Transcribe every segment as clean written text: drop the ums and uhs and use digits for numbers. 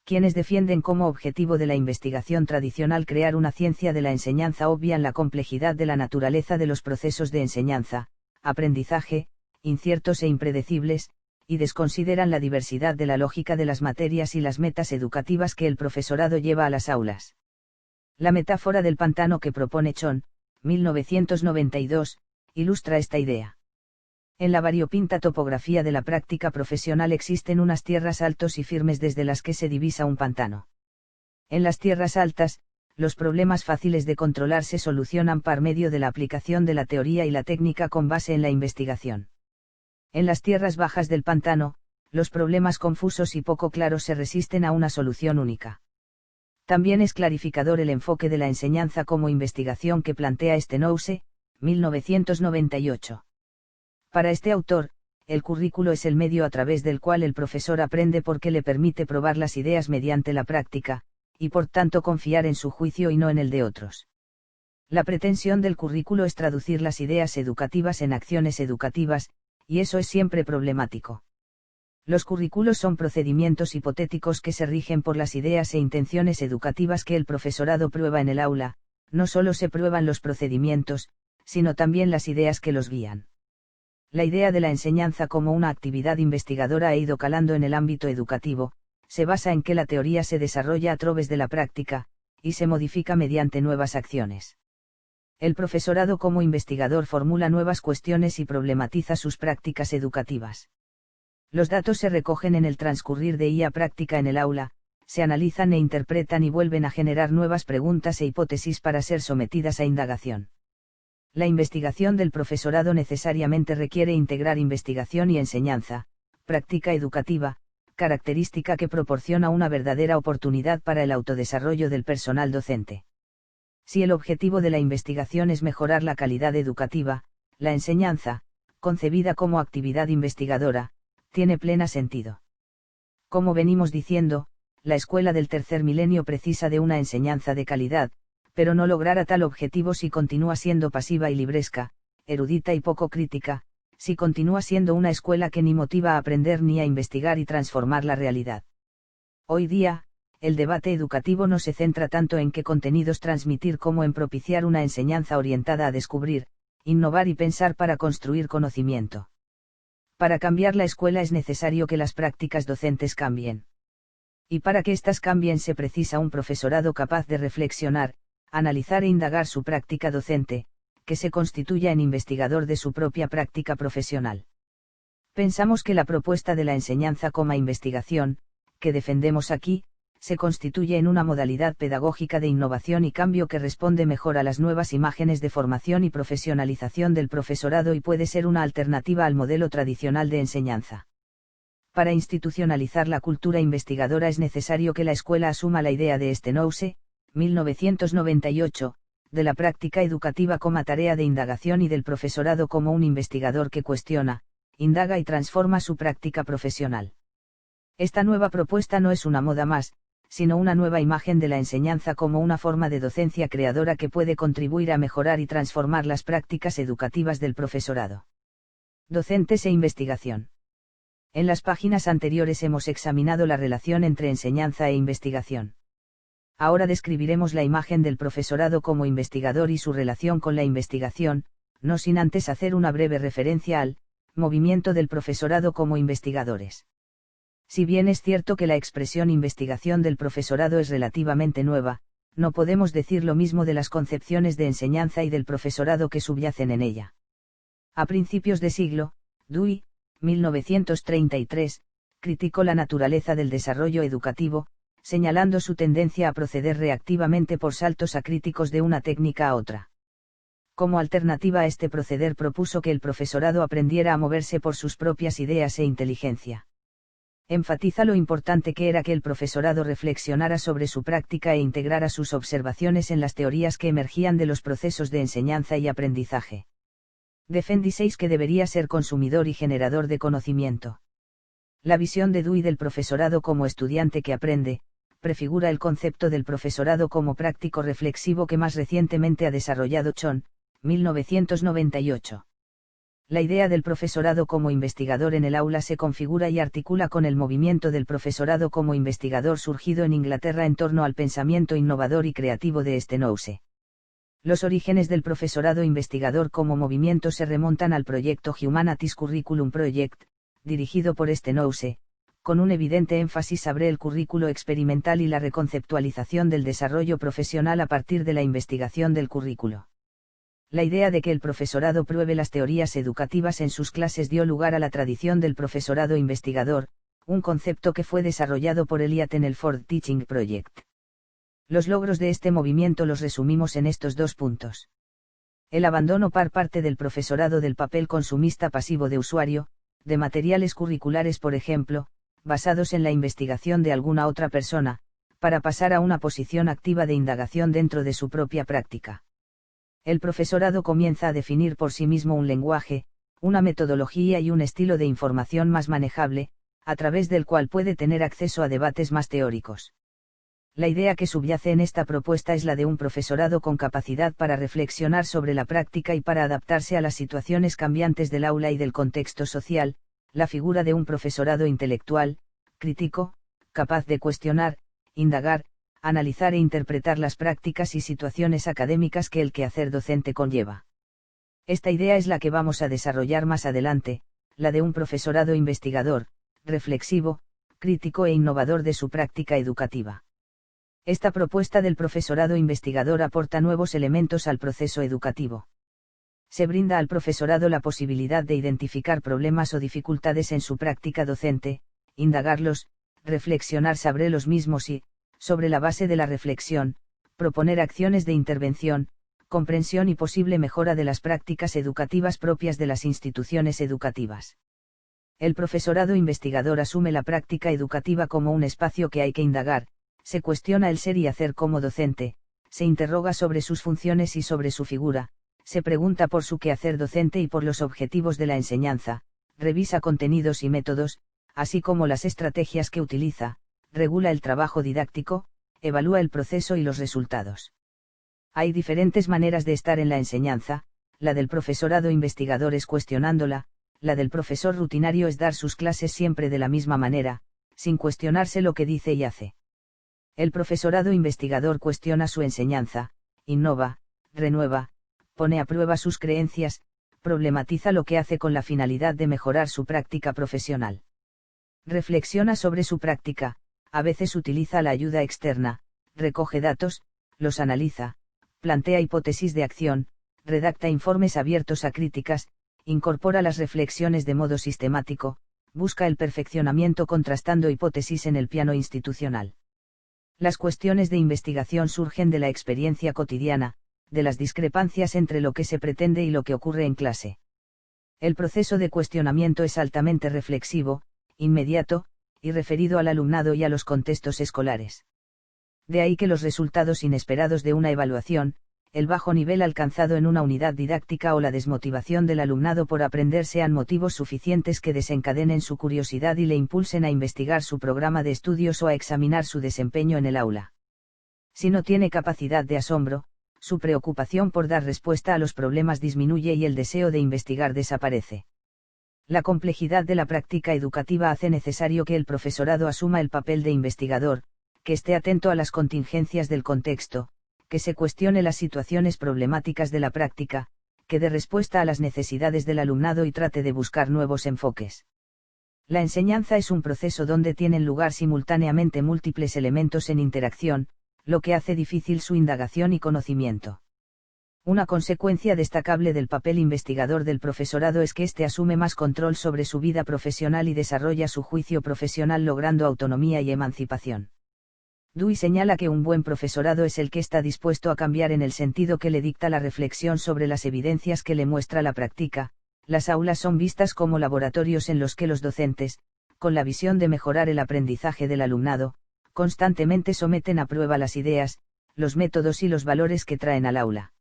quienes defienden como objetivo de la investigación tradicional crear una ciencia de la enseñanza obvian la complejidad de la naturaleza de los procesos de enseñanza, aprendizaje, inciertos e impredecibles, y desconsideran la diversidad de la lógica de las materias y las metas educativas que el profesorado lleva a las aulas. La metáfora del pantano que propone Chon, 1992, ilustra esta idea. En la variopinta topografía de la práctica profesional existen unas tierras altos y firmes desde las que se divisa un pantano. En las tierras altas, los problemas fáciles de controlar se solucionan por medio de la aplicación de la teoría y la técnica con base en la investigación. En las tierras bajas del pantano, los problemas confusos y poco claros se resisten a una solución única. También es clarificador el enfoque de la enseñanza como investigación que plantea Stenhouse, 1998. Para este autor, el currículo es el medio a través del cual el profesor aprende porque le permite probar las ideas mediante la práctica, y por tanto confiar en su juicio y no en el de otros. La pretensión del currículo es traducir las ideas educativas en acciones educativas, y eso es siempre problemático. Los currículos son procedimientos hipotéticos que se rigen por las ideas e intenciones educativas que el profesorado prueba en el aula, no solo se prueban los procedimientos, sino también las ideas que los guían. La idea de la enseñanza como una actividad investigadora ha ido calando en el ámbito educativo, se basa en que la teoría se desarrolla a través de la práctica, y se modifica mediante nuevas acciones. El profesorado como investigador formula nuevas cuestiones y problematiza sus prácticas educativas. Los datos se recogen en el transcurrir de IA práctica en el aula, se analizan e interpretan y vuelven a generar nuevas preguntas e hipótesis para ser sometidas a indagación. La investigación del profesorado necesariamente requiere integrar investigación y enseñanza, práctica educativa, característica que proporciona una verdadera oportunidad para el autodesarrollo del personal docente. Si el objetivo de la investigación es mejorar la calidad educativa, la enseñanza, concebida como actividad investigadora, tiene plena sentido. Como venimos diciendo, la escuela del tercer milenio precisa de una enseñanza de calidad, pero no logrará tal objetivo si continúa siendo pasiva y libresca, erudita y poco crítica, si continúa siendo una escuela que ni motiva a aprender ni a investigar y transformar la realidad. Hoy día, el debate educativo no se centra tanto en qué contenidos transmitir como en propiciar una enseñanza orientada a descubrir, innovar y pensar para construir conocimiento. Para cambiar la escuela es necesario que las prácticas docentes cambien. Y para que éstas cambien se precisa un profesorado capaz de reflexionar, analizar e indagar su práctica docente, que se constituya en investigador de su propia práctica profesional. Pensamos que la propuesta de la enseñanza como investigación, que defendemos aquí, se constituye en una modalidad pedagógica de innovación y cambio que responde mejor a las nuevas imágenes de formación y profesionalización del profesorado y puede ser una alternativa al modelo tradicional de enseñanza. Para institucionalizar la cultura investigadora es necesario que la escuela asuma la idea de Stenhouse, 1998, de la práctica educativa como tarea de indagación y del profesorado como un investigador que cuestiona, indaga y transforma su práctica profesional. Esta nueva propuesta no es una moda más, sino una nueva imagen de la enseñanza como una forma de docencia creadora que puede contribuir a mejorar y transformar las prácticas educativas del profesorado. Docentes e investigación. En las páginas anteriores hemos examinado la relación entre enseñanza e investigación. Ahora describiremos la imagen del profesorado como investigador y su relación con la investigación, no sin antes hacer una breve referencia al movimiento del profesorado como investigadores. Si bien es cierto que la expresión investigación del profesorado es relativamente nueva, no podemos decir lo mismo de las concepciones de enseñanza y del profesorado que subyacen en ella. A principios de siglo, Dewey, 1933, criticó la naturaleza del desarrollo educativo, señalando su tendencia a proceder reactivamente por saltos acríticos de una técnica a otra. Como alternativa a este proceder propuso que el profesorado aprendiera a moverse por sus propias ideas e inteligencia. Enfatiza lo importante que era que el profesorado reflexionara sobre su práctica e integrara sus observaciones en las teorías que emergían de los procesos de enseñanza y aprendizaje. Defendisteis que debería ser consumidor y generador de conocimiento. La visión de Dewey del profesorado como estudiante que aprende, prefigura el concepto del profesorado como práctico reflexivo que más recientemente ha desarrollado Chon, 1998. La idea del profesorado como investigador en el aula se configura y articula con el movimiento del profesorado como investigador surgido en Inglaterra en torno al pensamiento innovador y creativo de Stenhouse. Los orígenes del profesorado investigador como movimiento se remontan al proyecto Humanities Curriculum Project, dirigido por Stenhouse, con un evidente énfasis sobre el currículo experimental y la reconceptualización del desarrollo profesional a partir de la investigación del currículo. La idea de que el profesorado pruebe las teorías educativas en sus clases dio lugar a la tradición del profesorado investigador, un concepto que fue desarrollado por Eliot en el Ford Teaching Project. Los logros de este movimiento los resumimos en estos 2 puntos. El abandono por parte del profesorado del papel consumista pasivo de usuario, de materiales curriculares por ejemplo, basados en la investigación de alguna otra persona, para pasar a una posición activa de indagación dentro de su propia práctica. El profesorado comienza a definir por sí mismo un lenguaje, una metodología y un estilo de información más manejable, a través del cual puede tener acceso a debates más teóricos. La idea que subyace en esta propuesta es la de un profesorado con capacidad para reflexionar sobre la práctica y para adaptarse a las situaciones cambiantes del aula y del contexto social, la figura de un profesorado intelectual, crítico, capaz de cuestionar, indagar, analizar e interpretar las prácticas y situaciones académicas que el quehacer docente conlleva. Esta idea es la que vamos a desarrollar más adelante, la de un profesorado investigador, reflexivo, crítico e innovador de su práctica educativa. Esta propuesta del profesorado investigador aporta nuevos elementos al proceso educativo. Se brinda al profesorado la posibilidad de identificar problemas o dificultades en su práctica docente, indagarlos, reflexionar sobre los mismos y, sobre la base de la reflexión, proponer acciones de intervención, comprensión y posible mejora de las prácticas educativas propias de las instituciones educativas. El profesorado investigador asume la práctica educativa como un espacio que hay que indagar, se cuestiona el ser y hacer como docente, se interroga sobre sus funciones y sobre su figura, se pregunta por su quehacer docente y por los objetivos de la enseñanza, revisa contenidos y métodos, así como las estrategias que utiliza, regula el trabajo didáctico, evalúa el proceso y los resultados. Hay diferentes maneras de estar en la enseñanza, la del profesorado investigador es cuestionándola, la del profesor rutinario es dar sus clases siempre de la misma manera, sin cuestionarse lo que dice y hace. El profesorado investigador cuestiona su enseñanza, innova, renueva, pone a prueba sus creencias, problematiza lo que hace con la finalidad de mejorar su práctica profesional. Reflexiona sobre su práctica, a veces utiliza la ayuda externa, recoge datos, los analiza, plantea hipótesis de acción, redacta informes abiertos a críticas, incorpora las reflexiones de modo sistemático, busca el perfeccionamiento contrastando hipótesis en el plano institucional. Las cuestiones de investigación surgen de la experiencia cotidiana, de las discrepancias entre lo que se pretende y lo que ocurre en clase. El proceso de cuestionamiento es altamente reflexivo, inmediato, y referido al alumnado y a los contextos escolares. De ahí que los resultados inesperados de una evaluación, el bajo nivel alcanzado en una unidad didáctica o la desmotivación del alumnado por aprender sean motivos suficientes que desencadenen su curiosidad y le impulsen a investigar su programa de estudios o a examinar su desempeño en el aula. Si no tiene capacidad de asombro, su preocupación por dar respuesta a los problemas disminuye y el deseo de investigar desaparece. La complejidad de la práctica educativa hace necesario que el profesorado asuma el papel de investigador, que esté atento a las contingencias del contexto, que se cuestione las situaciones problemáticas de la práctica, que dé respuesta a las necesidades del alumnado y trate de buscar nuevos enfoques. La enseñanza es un proceso donde tienen lugar simultáneamente múltiples elementos en interacción, lo que hace difícil su indagación y conocimiento. Una consecuencia destacable del papel investigador del profesorado es que éste asume más control sobre su vida profesional y desarrolla su juicio profesional logrando autonomía y emancipación. Dewey señala que un buen profesorado es el que está dispuesto a cambiar en el sentido que le dicta la reflexión sobre las evidencias que le muestra la práctica. Las aulas son vistas como laboratorios en los que los docentes, con la visión de mejorar el aprendizaje del alumnado, constantemente someten a prueba las ideas, los métodos y los valores que traen al aula.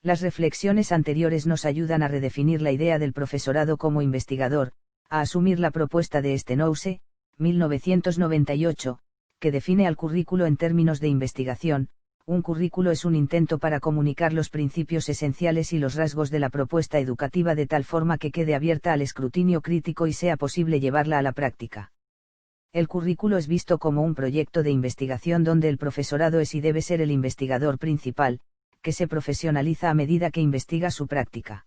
Las reflexiones anteriores nos ayudan a redefinir la idea del profesorado como investigador, a asumir la propuesta de Stenhouse, 1998, que define al currículo en términos de investigación, Un currículo es un intento para comunicar los principios esenciales y los rasgos de la propuesta educativa de tal forma que quede abierta al escrutinio crítico y sea posible llevarla a la práctica. El currículo es visto como un proyecto de investigación donde el profesorado es y debe ser el investigador principal, que se profesionaliza a medida que investiga su práctica.